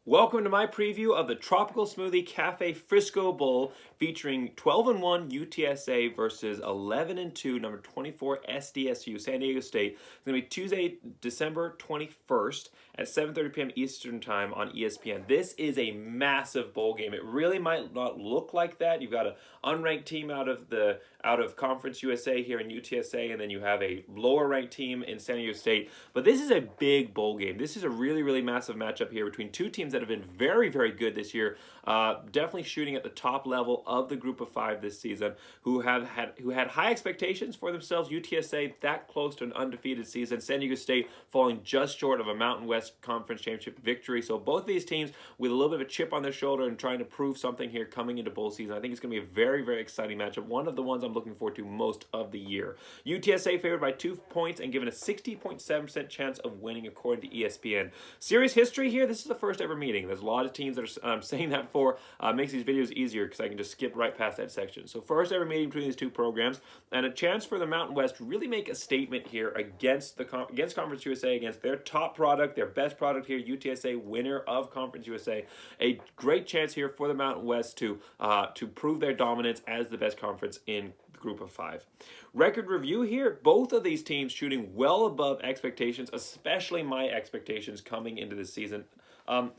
Welcome to my preview of the Tropical Smoothie Cafe Frisco Bowl featuring 12-1 UTSA versus 11-2 number 24 SDSU San Diego State. It's going to be Tuesday, December 21st at 7:30 p.m. Eastern Time on ESPN. This is a massive bowl game. It really might not look like that. You've got an unranked team out of Conference USA here in UTSA, and then you have a lower ranked team in San Diego State. But this is a big bowl game. This is a really, really massive matchup here between two teams that have been very, very good this year. Definitely shooting at the top level of the group of five this season, who had high expectations for themselves. UTSA that close to an undefeated season. San Diego State falling just short of a Mountain West Conference Championship victory. So both of these teams with a little bit of a chip on their shoulder and trying to prove something here coming into bowl season. I think it's going to be a very, very exciting matchup. One of the ones I'm looking forward to most of the year. UTSA favored by 2 points and given a 60.7% chance of winning according to ESPN. Series history here. This is the first ever meeting. There's a lot of teams that are saying that for. Makes these videos easier because I can just skip right past that section. So first ever meeting between these two programs and a chance for the Mountain West to really make a statement here against Conference USA, against their top product, their best product here, UTSA, winner of Conference USA. A great chance here for the Mountain West to prove their dominance as the best conference in the group of five. Record review here, both of these teams shooting well above expectations, especially my expectations coming into this season.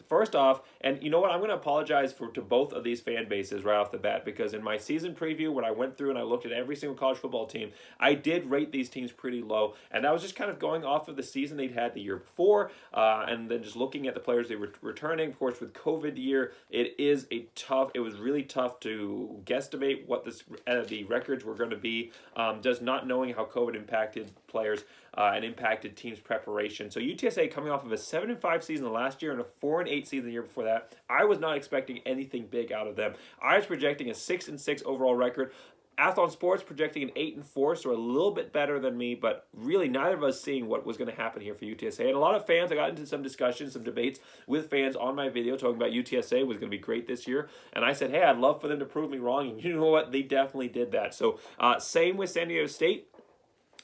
First off, and you know what, I'm going to apologize to both of these fan bases right off the bat, because in my season preview, when I went through and I looked at every single college football team, I did rate these teams pretty low, and that was just kind of going off of the season they'd had the year before, and then just looking at the players they were returning. Of course, with COVID year, it was really tough to guesstimate what the records were going to be, just not knowing how COVID impacted players and impacted teams' preparation. So UTSA coming off of a 7-5 season last year and a 4-8 season the year before that, I was not expecting anything big out of them. I was projecting a 6-6 overall record. Athlon Sports projecting an 8-4, so a little bit better than me, but really neither of us seeing what was going to happen here for UTSA. And a lot of fans, I got into some discussions, some debates with fans on my video talking about UTSA was going to be great this year. And I said, hey, I'd love for them to prove me wrong. And you know what? They definitely did that. So same with San Diego State.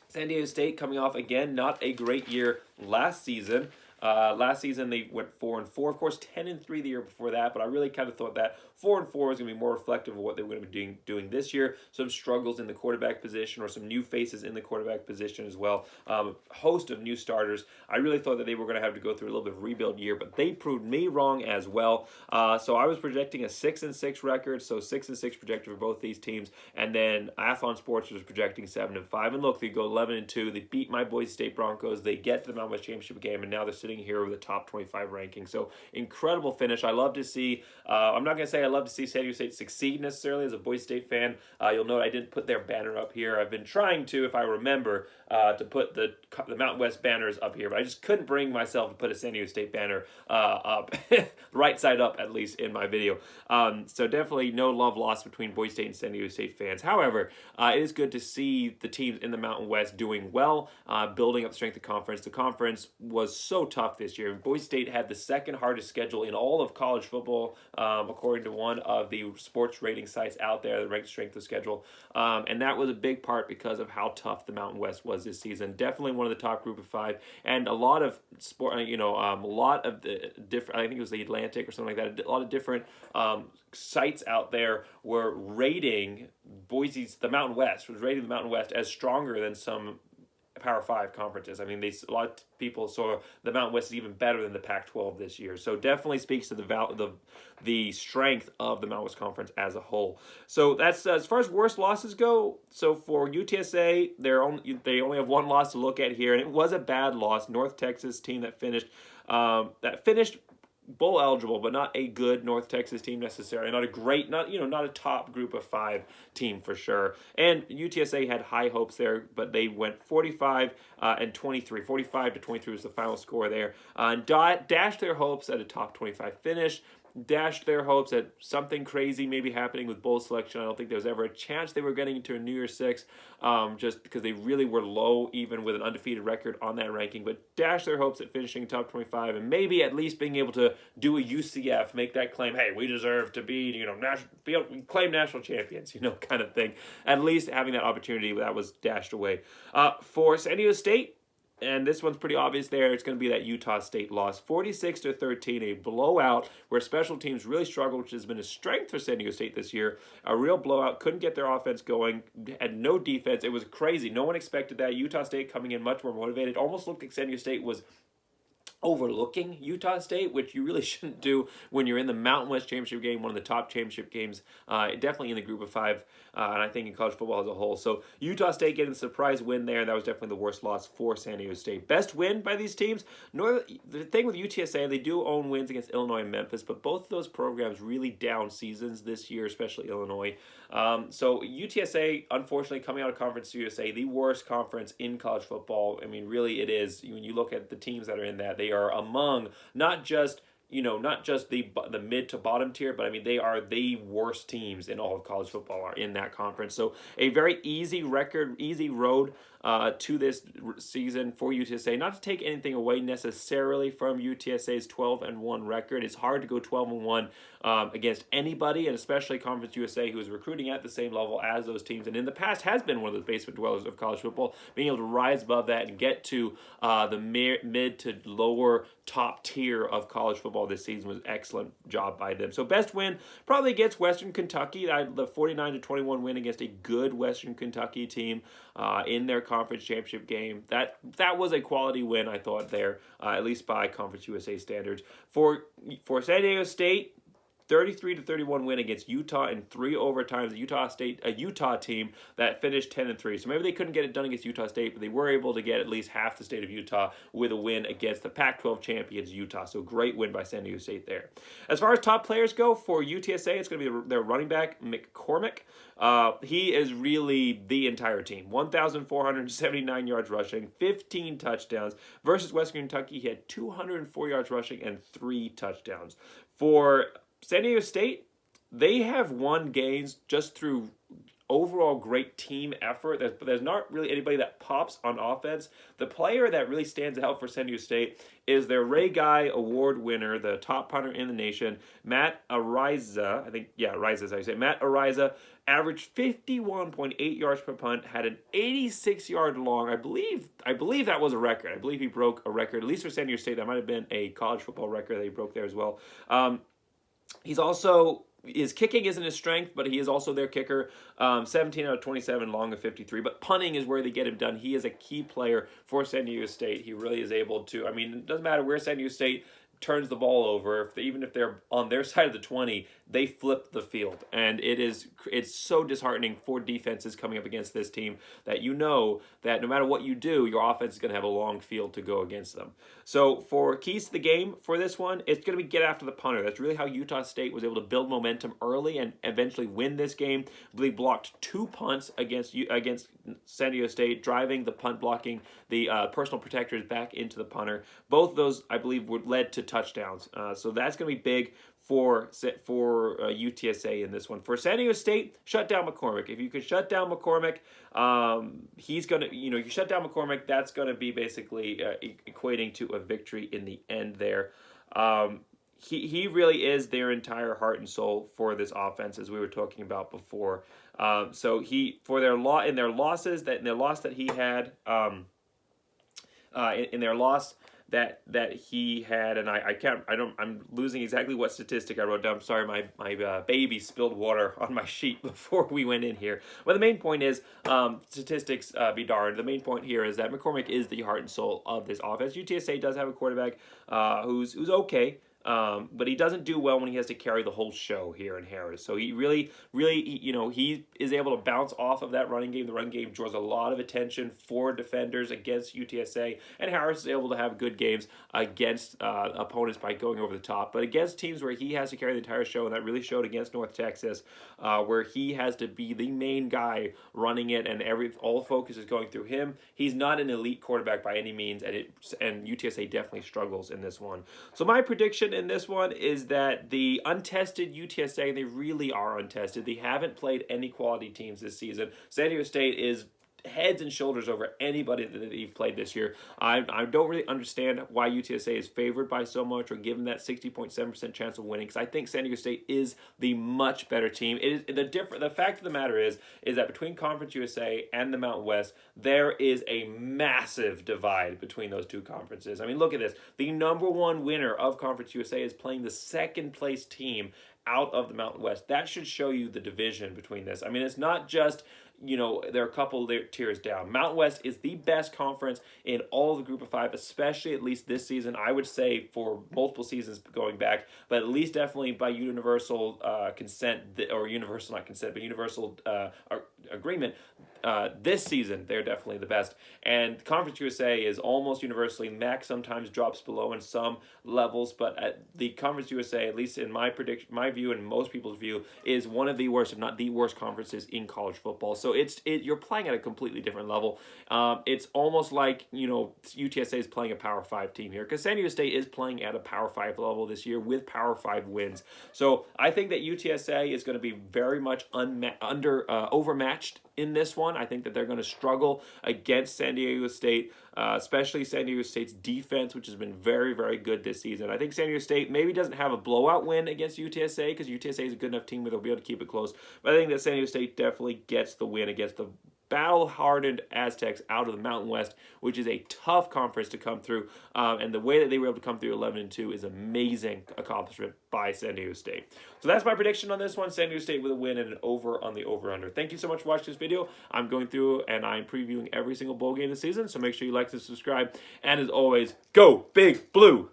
San Diego State coming off, again, not a great year last season. Last season they went 4-4, of course 10-3 the year before that, but I really kind of thought that 4-4 was going to be more reflective of what they were going to be doing this year. Some struggles in the quarterback position or some new faces in the quarterback position as well. A host of new starters. I really thought that they were going to have to go through a little bit of rebuild year, but they proved me wrong as well. So I was projecting a 6-6 record, so 6-6 projected for both these teams, and then Athlon Sports was projecting 7-5. And look, they go 11-2. They beat my Boise State Broncos. They get to the Mountain West Championship game, and now they're sitting here with a top 25 ranking. So incredible finish. I love to see, I'm not going to say I love to see San Diego State succeed necessarily as a Boise State fan. You'll note I didn't put their banner up here. I've been trying to, if I remember, to put the Mountain West banners up here, but I just couldn't bring myself to put a San Diego State banner up, right side up at least in my video. So definitely no love lost between Boise State and San Diego State fans. However, it is good to see the teams in the Mountain West doing well, building up the strength of the conference. The conference was so tough this year. Boise State had the second hardest schedule in all of college football, according to one of the sports rating sites out there that ranks strength of schedule. And that was a big part because of how tough the Mountain West was this season. Definitely one of the top group of five, and a lot of sport, a lot of the different, I think it was the Atlantic or something like that, a lot of different sites out there were rating the Mountain West as stronger than some Power 5 conferences. I mean, a lot of people saw the Mountain West is even better than the Pac-12 this year. So definitely speaks to the strength of the Mountain West Conference as a whole. So that's as far as worst losses go. So for UTSA, they only have one loss to look at here, and it was a bad loss. North Texas team that finished bowl eligible, but not a good North Texas team necessarily. Not a great, not a top group of five team for sure. And UTSA had high hopes there, but they went 45 and 23. 45 to 23 was the final score there. And dashed their hopes at a top 25 finish. Dashed their hopes at something crazy maybe happening with bowl selection. I don't think there was ever a chance they were getting into a New Year's Six, just because they really were low even with an undefeated record on that ranking, but dashed their hopes at finishing top 25 and maybe at least being able to do a UCF, make that claim, hey, we deserve to be, claim national champions, kind of thing. At least having that opportunity, that was dashed away. For San Diego State, and this one's pretty obvious there. It's going to be that Utah State loss, 46-13, a blowout where special teams really struggled, which has been a strength for San Diego State this year. A real blowout, couldn't get their offense going, had no defense. It was crazy. No one expected that. Utah State coming in much more motivated. Almost looked like San Diego State was overlooking Utah State, which you really shouldn't do when you're in the Mountain West Championship game, one of the top championship games, definitely in the group of five, and I think in college football as a whole. So Utah State getting the surprise win there. That was definitely the worst loss for San Diego State. Best win by these teams. The thing with UTSA, they do own wins against Illinois and Memphis, but both of those programs really down seasons this year, especially Illinois. So UTSA, unfortunately, coming out of Conference USA, the worst conference in college football. I mean, really, it is. When you look at the teams that are in that, they are among not just the mid to bottom tier, but I mean they are the worst teams in all of college football are in that conference. So a very easy record, easy road to this season for UTSA. Not to take anything away necessarily from UTSA's 12-1 record. It's hard to go 12-1 against anybody, and especially Conference USA, who is recruiting at the same level as those teams, and in the past has been one of those basement dwellers of college football. Being able to rise above that and get to the mid to lower top tier of college football this season was an excellent job by them. So best win probably against Western Kentucky. The 49-21 win against a good Western Kentucky team in their conference championship game. That was a quality win, I thought, there, at least by Conference USA standards. For San Diego State, 33-31 win against Utah in 3 overtimes. A Utah team that finished 10-3. So maybe they couldn't get it done against Utah State, but they were able to get at least half the state of Utah with a win against the Pac-12 champions Utah. So great win by San Diego State there. As far as top players go for UTSA, it's going to be their running back McCormick. He is really the entire team. 1,479 yards rushing, 15 touchdowns. Versus Western Kentucky, he had 204 yards rushing and 3 touchdowns. For San Diego State, they have won games just through overall great team effort. There's not really anybody that pops on offense. The player that really stands out for San Diego State is their Ray Guy Award winner, the top punter in the nation, Matt Araiza. Araiza is how you say it. Matt Araiza averaged 51.8 yards per punt, had an 86-yard long. I believe that was a record. I believe he broke a record, at least for San Diego State. That might have been a college football record that he broke there as well. His kicking isn't his strength, but he is also their kicker. 17 out of 27, long of 53. But punting is where they get him done. He is a key player for San Diego State. He really is able to, it doesn't matter where San Diego State turns the ball over, even if they're on their side of the 20, they flip the field. And it's so disheartening for defenses coming up against this team that you know that no matter what you do, your offense is going to have a long field to go against them. So for keys to the game for this one, it's going to be get after the punter. That's really how Utah State was able to build momentum early and eventually win this game. They blocked 2 punts against San Diego State, driving the punt blocking, the personal protectors back into the punter. Both of those, I believe, led to touchdowns. So that's going to be big for UTSA in this one. For San Diego State, shut down McCormick. If you could shut down McCormick, he's going to, you shut down McCormick, that's going to be basically equating to a victory in the end there. He really is their entire heart and soul for this offense, as we were talking about before. So their loss that he had, in their loss that he had, and I'm losing exactly what statistic I wrote down. I'm sorry, my baby spilled water on my sheet before we went in here. But the main point is, statistics be darned. The main point here is that McCormick is the heart and soul of this offense. UTSA does have a quarterback who's okay. But he doesn't do well when he has to carry the whole show here in Harris. So he really, he is able to bounce off of that running game. The run game draws a lot of attention for defenders against UTSA, and Harris is able to have good games against opponents by going over the top. But against teams where he has to carry the entire show, and that really showed against North Texas, where he has to be the main guy running it, and all focus is going through him. He's not an elite quarterback by any means, and UTSA definitely struggles in this one. So my prediction in this one is that the untested UTSA, they really are untested. They haven't played any quality teams this season. San Diego State is heads and shoulders over anybody that they've played this year. I don't really understand why UTSA is favored by so much or given that 60.7% chance of winning, because I think San Diego State is the much better team. It is the fact of the matter is that between Conference USA and the Mountain West, there is a massive divide between those two conferences. I mean, look at this. The number one winner of Conference USA is playing the second place team out of the Mountain West. That should show you the division between this. I mean, it's not just, there are a couple tiers down. Mountain West is the best conference in all of the Group of Five, especially at least this season. I would say for multiple seasons going back, but at least definitely by universal consent, or universal, not consent, but universal agreement. This season, they're definitely the best. And Conference USA is almost universally. MAC sometimes drops below in some levels, but the Conference USA, at least in my view and most people's view, is one of the worst, if not the worst, conferences in college football. So you're playing at a completely different level. It's almost like UTSA is playing a Power 5 team here, because San Diego State is playing at a Power 5 level this year with Power 5 wins. So I think that UTSA is going to be very much overmatched in this one. I think that they're going to struggle against San Diego State, especially San Diego State's defense, which has been very, very good this season. I think San Diego State maybe doesn't have a blowout win against UTSA, because UTSA is a good enough team where they'll be able to keep it close. But I think that San Diego State definitely gets the win against the battle-hardened Aztecs out of the Mountain West, which is a tough conference to come through. And the way that they were able to come through 11-2 is amazing accomplishment by San Diego State. So that's my prediction on this one. San Diego State with a win and an over on the over-under. Thank you so much for watching this video. I'm going through and I'm previewing every single bowl game this season, so make sure you like and subscribe. And as always, go Big Blue!